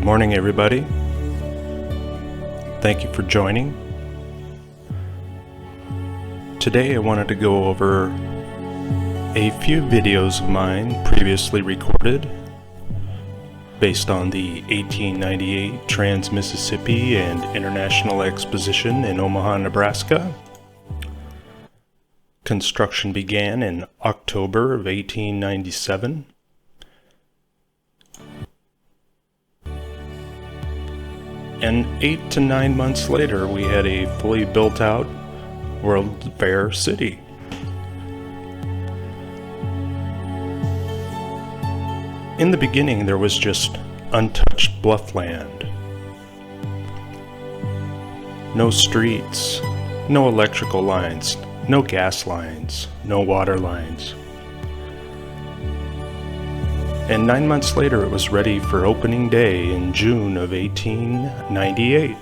morning, everybody. Thank you for joining. Today I wanted to go over a few videos of mine previously recorded based on the 1898 Trans-Mississippi and International Exposition in Omaha, Nebraska. Construction began in October of 1897. And 8 to 9 months later, we had a fully built out World Fair city. In the beginning, there was just untouched bluff land. No streets, no electrical lines, no gas lines, no water lines. And 9 months later, it was ready for opening day in June of 1898.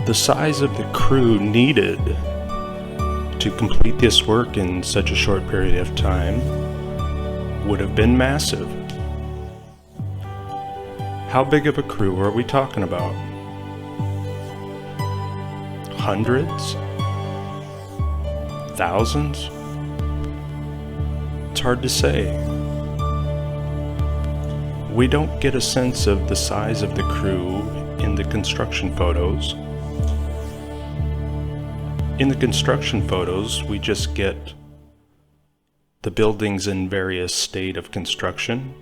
The size of the crew needed to complete this work in such a short period of time would have been massive. How big of a crew are we talking about? Hundreds? Thousands? It's hard to say. We don't get a sense of the size of the crew in the construction photos. In the construction photos, we just get the buildings in various state of construction,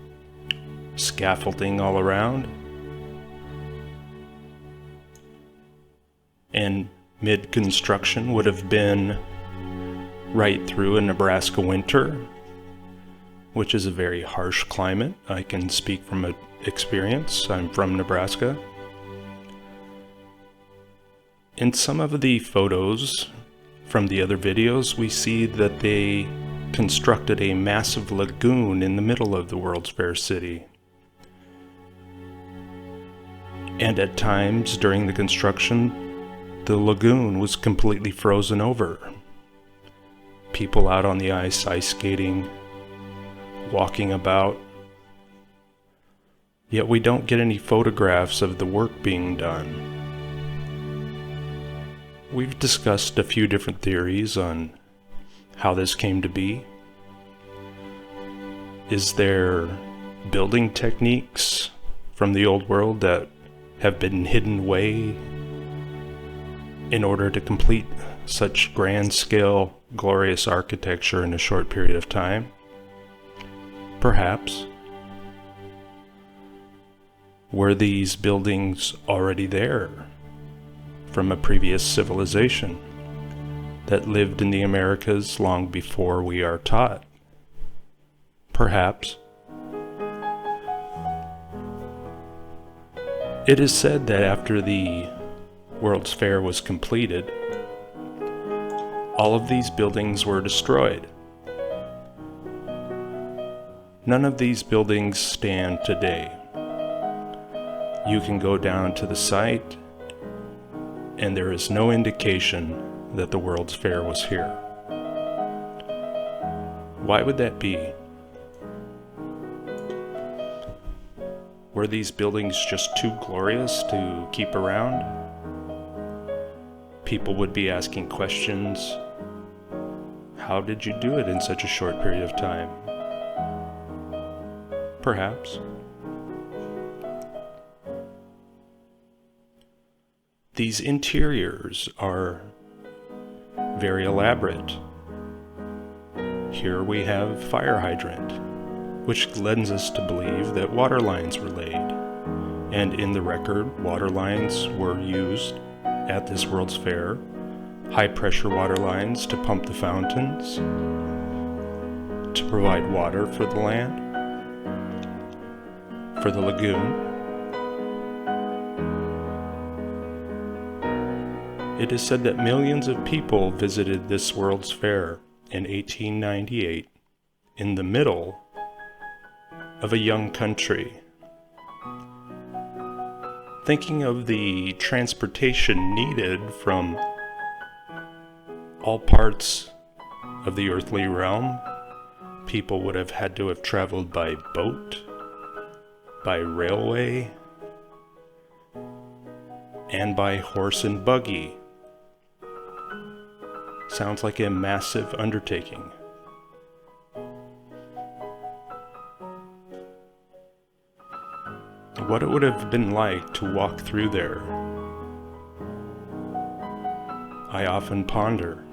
scaffolding all around, and mid-construction would have been right through a Nebraska winter, which is a very harsh climate. I can speak from experience. I'm from Nebraska. In some of the photos from the other videos, we see that they constructed a massive lagoon in the middle of the World's Fair city. And at times during the construction, the lagoon was completely frozen over. People out on the ice skating, walking about. Yet we don't get any photographs of the work being done. We've discussed a few different theories on how this came to be. Is there building techniques from the old world that have been hidden away in order to complete such grand scale, glorious architecture in a short period of time? Perhaps. Were these buildings already there from a previous civilization that lived in the Americas long before we are taught? Perhaps. It is said that after the World's Fair was completed, all of these buildings were destroyed. None of these buildings stand today. You can go down to the site, and there is no indication that the World's Fair was here. Why would that be? Were these buildings just too glorious to keep around? People would be asking questions. How did you do it in such a short period of time? Perhaps. These interiors are very elaborate. Here we have fire hydrant, which lends us to believe that water lines were laid. And in the record, water lines were used at this World's Fair. High pressure water lines to pump the fountains, to provide water for the land, for the lagoon. It is said that millions of people visited this World's Fair in 1898 in the middle of a young country. Thinking of the transportation needed from all parts of the earthly realm people would have had to have traveled by boat, by railway, and by horse and buggy. Sounds like a massive undertaking. What it would have been like to walk through there, I often ponder.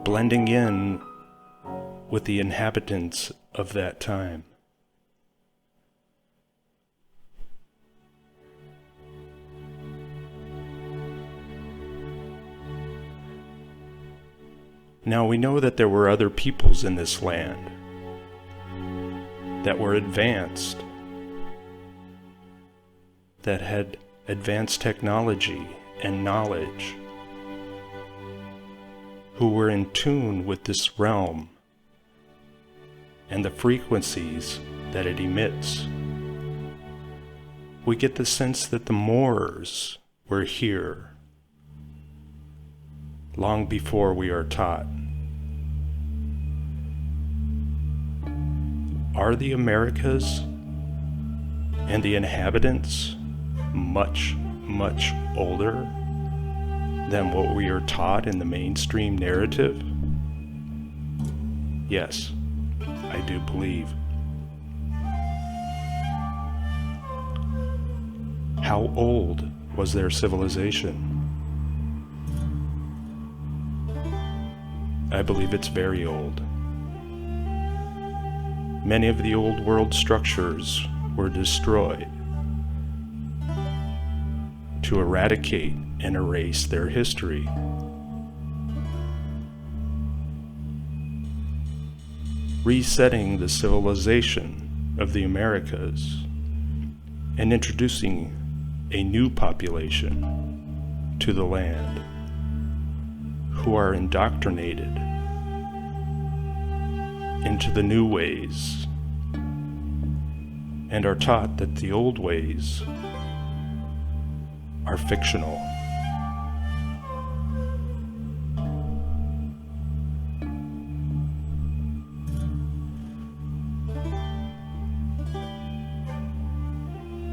Blending in with the inhabitants of that time. Now we know that there were other peoples in this land that were advanced, that had advanced technology and knowledge, who were in tune with this realm and the frequencies that it emits. We get the sense that the Moors were here long before we are taught. Are the Americas and the inhabitants much, much older than what we are taught in the mainstream narrative? Yes, I do believe. How old was their civilization? I believe it's very old. Many of the old world structures were destroyed to eradicate and erase their history. Resetting the civilization of the Americas and introducing a new population to the land who are indoctrinated into the new ways and are taught that the old ways are fictional.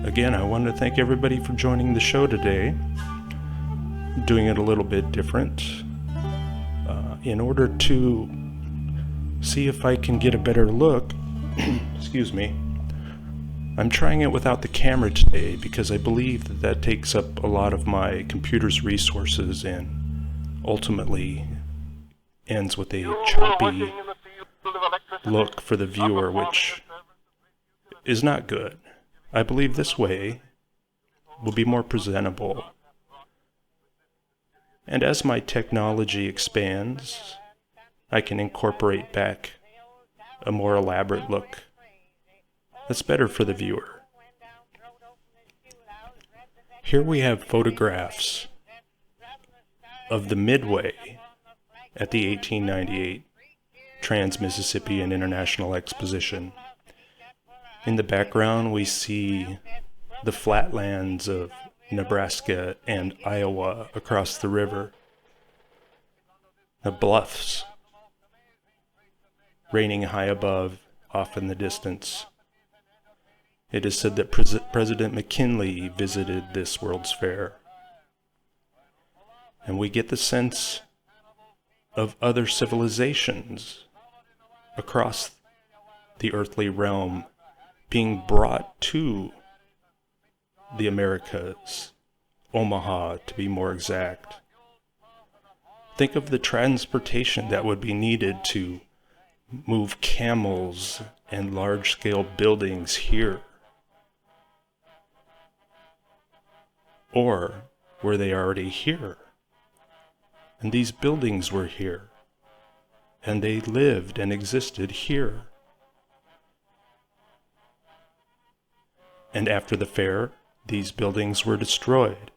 Again, I want to thank everybody for joining the show today. I'm doing it a little bit different in order to see if I can get a better look. Excuse me. I'm trying it without the camera today because I believe that that takes up a lot of my computer's resources and ultimately ends with a choppy look for the viewer, which is not good. I believe this way will be more presentable. And as my technology expands, I can incorporate back a more elaborate look that's better for the viewer. Here we have photographs of the Midway at the 1898 Trans-Mississippian International Exposition. In the background, we see the flatlands of Nebraska and Iowa across the river, the bluffs raining high above, off in the distance. It is said that President McKinley visited this World's Fair. And we get the sense of other civilizations across the earthly realm being brought to the Americas, Omaha to be more exact. Think of the transportation that would be needed to move camels and large-scale buildings here. Or were they already here? And these buildings were here, and they lived and existed here. And after the fair, these buildings were destroyed.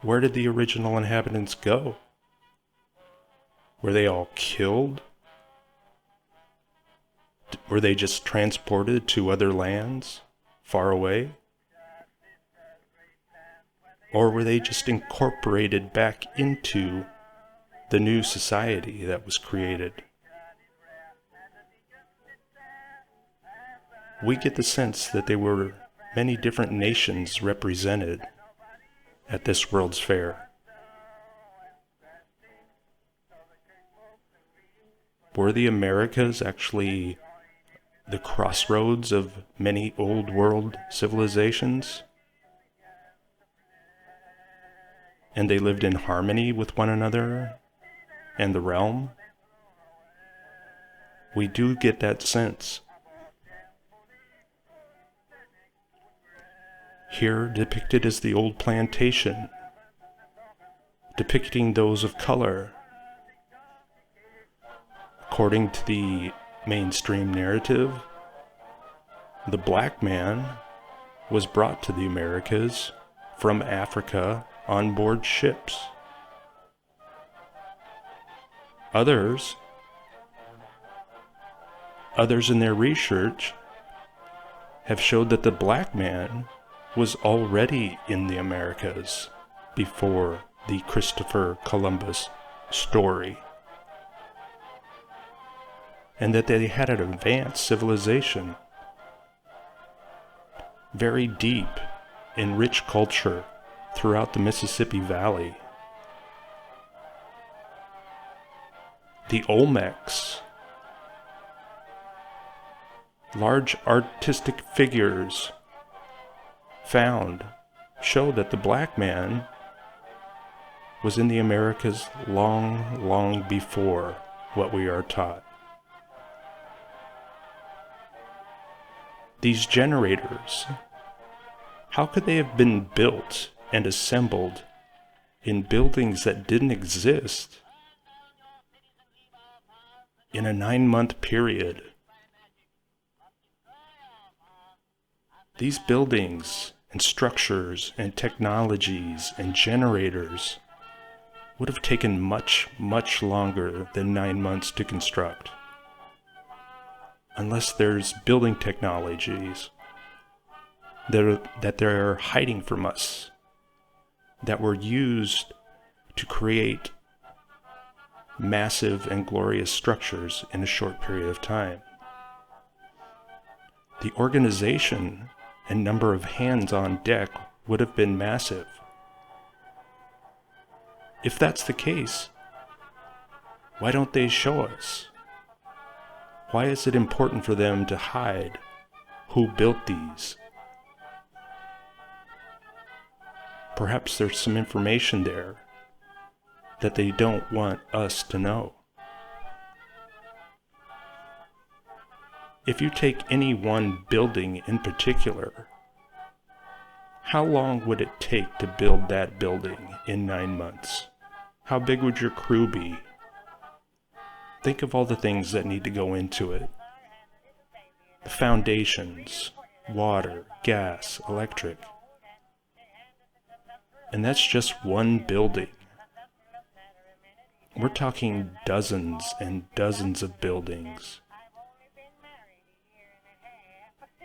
Where did the original inhabitants go? Were they all killed? Were they just transported to other lands, far away? Or were they just incorporated back into the new society that was created? We get the sense that there were many different nations represented at this World's Fair. Were the Americas actually the crossroads of many old world civilizations? And they lived in harmony with one another and the realm? We do get that sense. Here depicted is the old plantation, depicting those of color. According to the mainstream narrative, the black man was brought to the Americas from Africa on board ships. Others in their research have showed that the black man was already in the Americas before the Christopher Columbus story, and that they had an advanced civilization, very deep in rich culture throughout the Mississippi Valley. The Olmecs, large artistic figures found, show that the black man was in the Americas long, long before what we are taught. These generators, how could they have been built and assembled in buildings that didn't exist in a 9-month period? These buildings and structures and technologies and generators would have taken much, much longer than 9 months to construct. Unless there's building technologies that they're hiding from us, that were used to create massive and glorious structures in a short period of time. The organization and number of hands on deck would have been massive. If that's the case, why don't they show us? Why is it important for them to hide who built these? Perhaps there's some information there that they don't want us to know. If you take any one building in particular, how long would it take to build that building in 9 months? How big would your crew be? Think of all the things that need to go into it. The foundations, water, gas, electric. And that's just one building. We're talking dozens and dozens of buildings.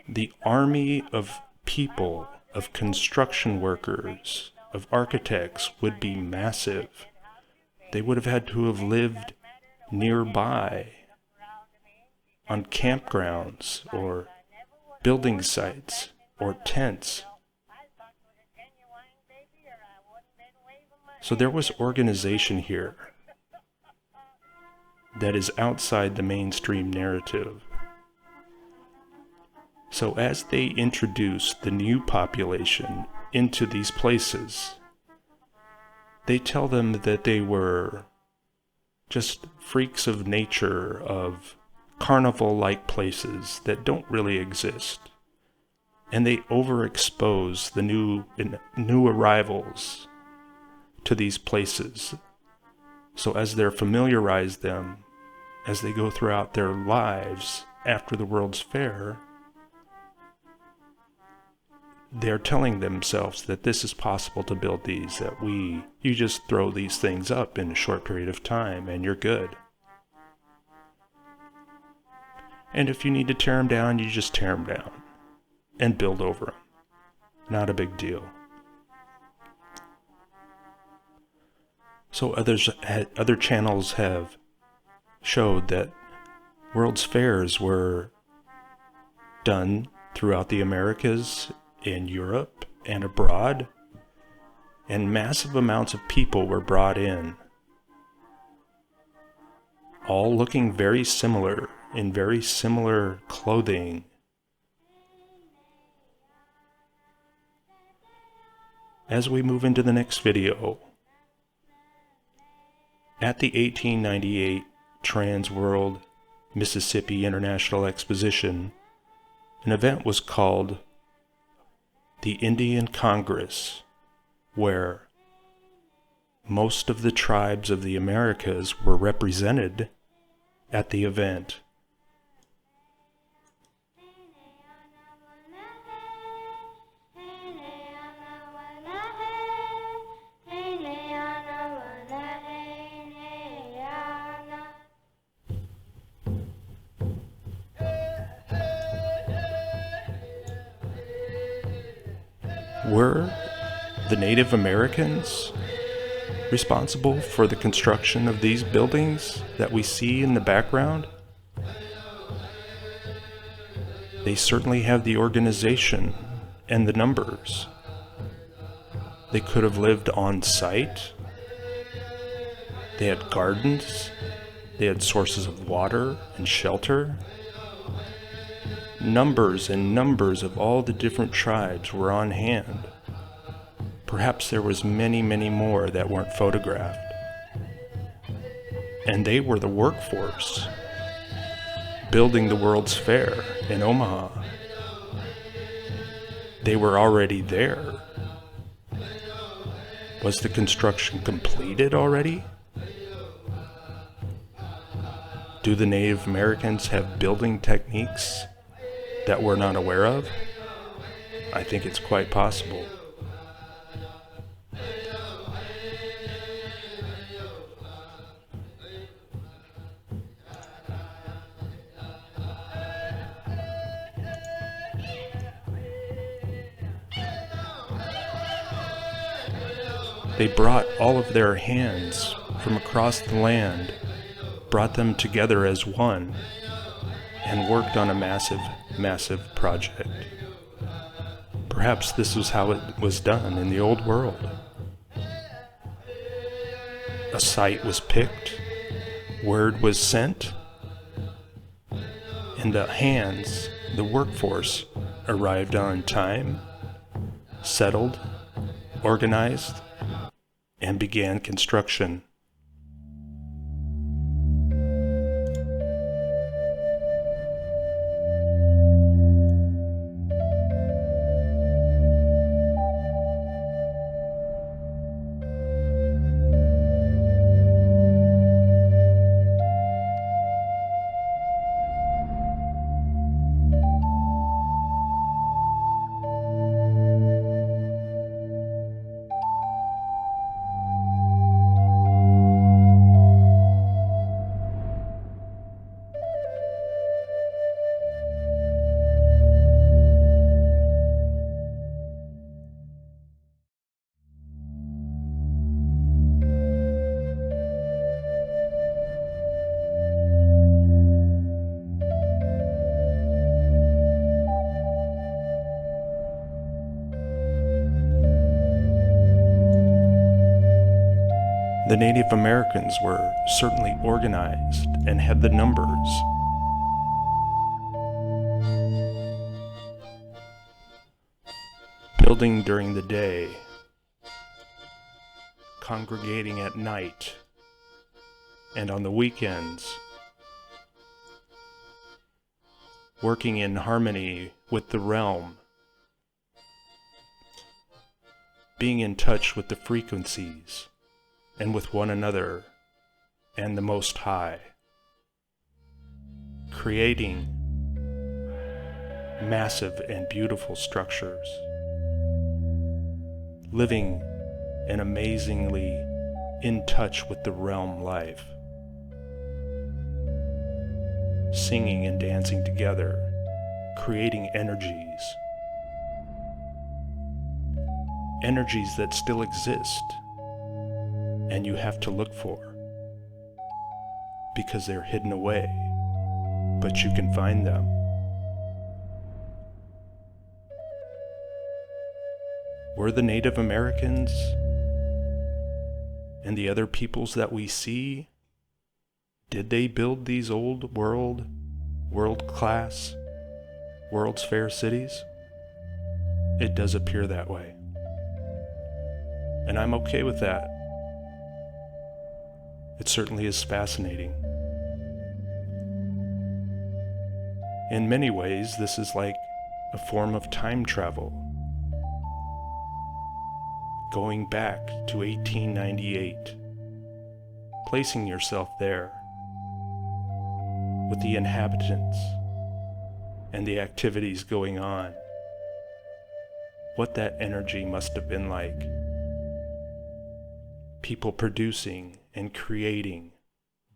The army of people, of construction workers, of architects would be massive. They would have had to have lived nearby on campgrounds or building sites or tents. So there was organization here that is outside the mainstream narrative. So as they introduce the new population into these places, they tell them that they were just freaks of nature, of carnival-like places that don't really exist. And they overexpose the new arrivals to these places. So as they're familiarize them, as they go throughout their lives after the World's Fair, they're telling themselves that this is possible to build these, that you just throw these things up in a short period of time and you're good. And if you need to tear them down, you just tear them down and build over them. Not a big deal. So other channels have showed that World's Fairs were done throughout the Americas, in Europe, and abroad, and massive amounts of people were brought in, all looking very similar, in very similar clothing. As we move into the next video, at the 1898 Trans World Mississippi International Exposition, an event was called the Indian Congress, where most of the tribes of the Americas were represented at the event. Were the Native Americans responsible for the construction of these buildings that we see in the background? They certainly have the organization and the numbers. They could have lived on site. They had gardens. They had sources of water and shelter. Numbers and numbers of all the different tribes were on hand. Perhaps there was many, many more that weren't photographed. And they were the workforce building the World's Fair in Omaha. They were already there. Was the construction completed already? Do the Native Americans have building techniques that we're not aware of? I think it's quite possible. They brought all of their hands from across the land, brought them together as one, and worked on a massive, massive project. Perhaps this was how it was done in the old world. A site was picked, word was sent, and the hands, the workforce, arrived on time, settled, organized, and began construction. The Native Americans were certainly organized and had the numbers. Building during the day, congregating at night, and on the weekends, working in harmony with the realm, being in touch with the frequencies, and with one another and the Most High, creating massive and beautiful structures, living an amazingly in touch with the realm life, singing and dancing together, creating energies that still exist and you have to look for, because they're hidden away, but you can find them. Were the Native Americans and the other peoples that we see, did they build these old world-class, World's Fair cities? It does appear that way. And I'm okay with that. It certainly is fascinating. In many ways, this is like a form of time travel. Going back to 1898, placing yourself there with the inhabitants and the activities going on, what that energy must have been like. People producing and creating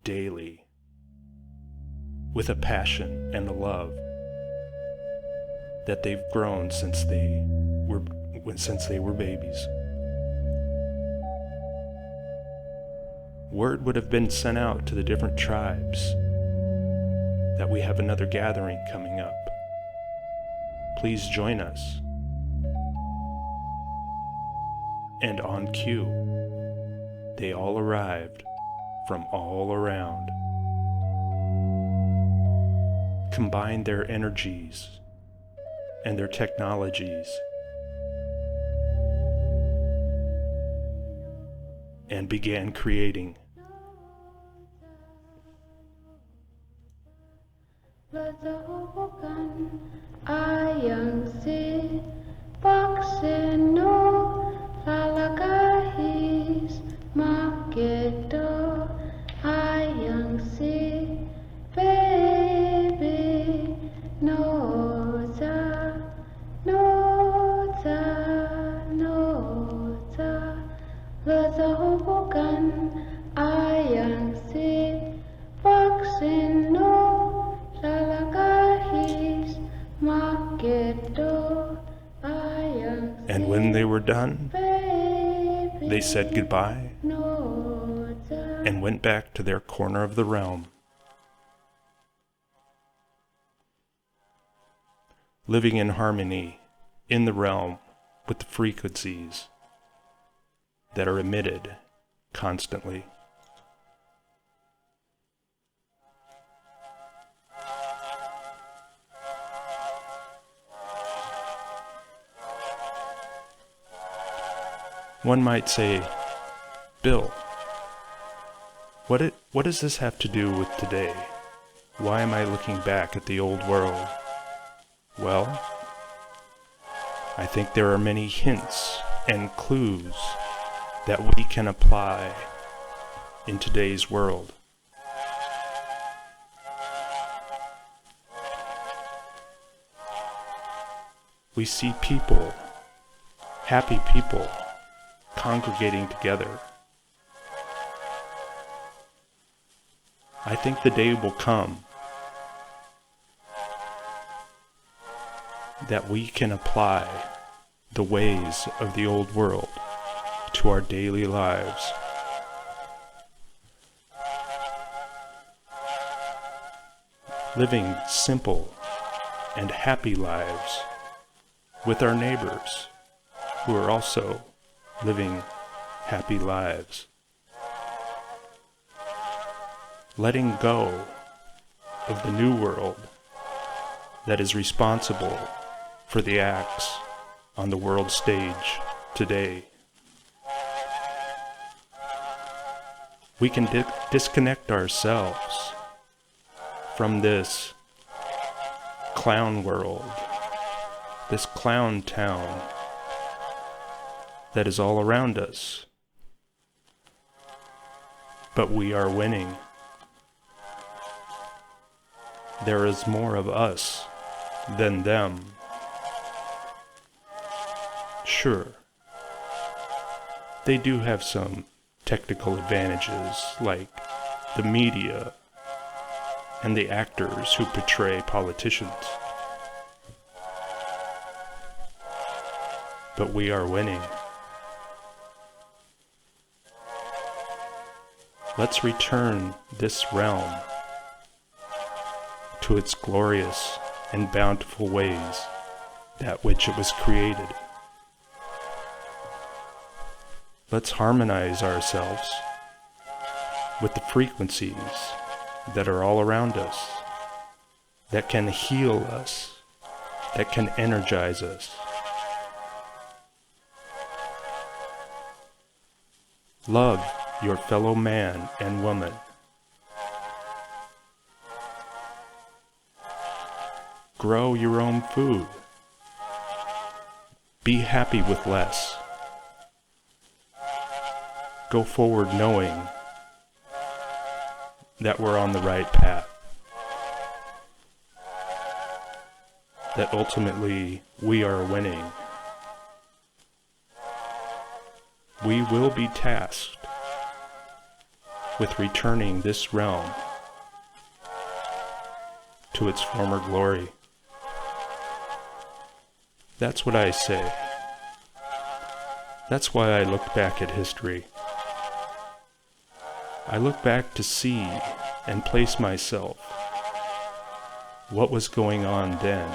daily with a passion and a love that they've grown since they were babies. Word would have been sent out to the different tribes that we have another gathering coming up. Please join us. And on cue, they all arrived from all around, combined their energies and their technologies, and began creating. Ayang si pakseno lalakahis makedo ayang si baby noza lazahubukan ayang si pakseno lalakahis makedo ayang. And when they were done, they said goodbye and went back to their corner of the realm, living in harmony in the realm with the frequencies that are emitted constantly. One might say, Bill, what does this have to do with today? Why am I looking back at the old world? Well, I think there are many hints and clues that we can apply in today's world. We see people, happy people, congregating together. I think the day will come that we can apply the ways of the old world to our daily lives. Living simple and happy lives with our neighbors who are also living happy lives. Letting go of the new world that is responsible for the acts on the world stage today. We can disconnect ourselves from this clown world, this clown town that is all around us. But we are winning. There is more of us than them. Sure, they do have some technical advantages, like the media and the actors who portray politicians. But we are winning. Let's return this realm to its glorious and bountiful ways, that which it was created. Let's harmonize ourselves with the frequencies that are all around us, that can heal us, that can energize us. Love your fellow man and woman. Grow your own food. Be happy with less. Go forward knowing that we're on the right path. That ultimately we are winning. We will be tasked with returning this realm to its former glory. That's what I say. That's why I look back at history. I look back to see and place myself. What was going on then?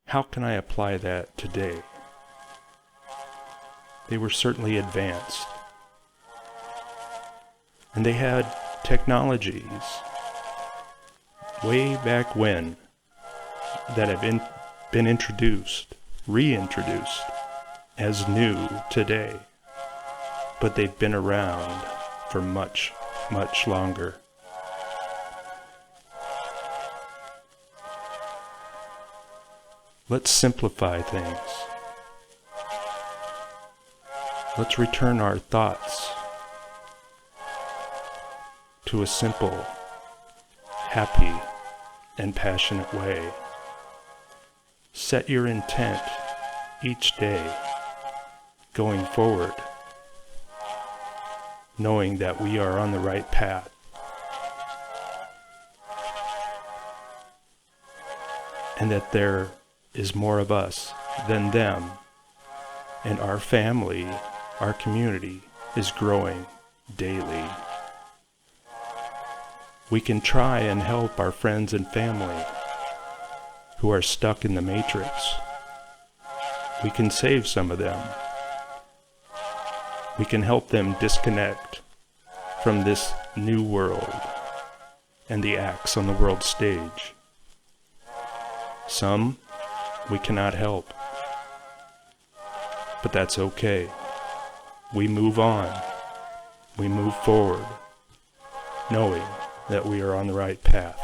How can I apply that today? They were certainly advanced. And they had technologies way back when that have been introduced, reintroduced as new today. But they've been around for much, much longer. Let's simplify things. Let's return our thoughts to a simple, happy, and passionate way. Set your intent each day going forward, knowing that we are on the right path. And that there is more of us than them, and our family, our community is growing daily. We can try and help our friends and family who are stuck in the matrix. We can save some of them. We can help them disconnect from this new world and the acts on the world stage. Some we cannot help, but that's okay. We move on. We move forward, knowing that we are on the right path.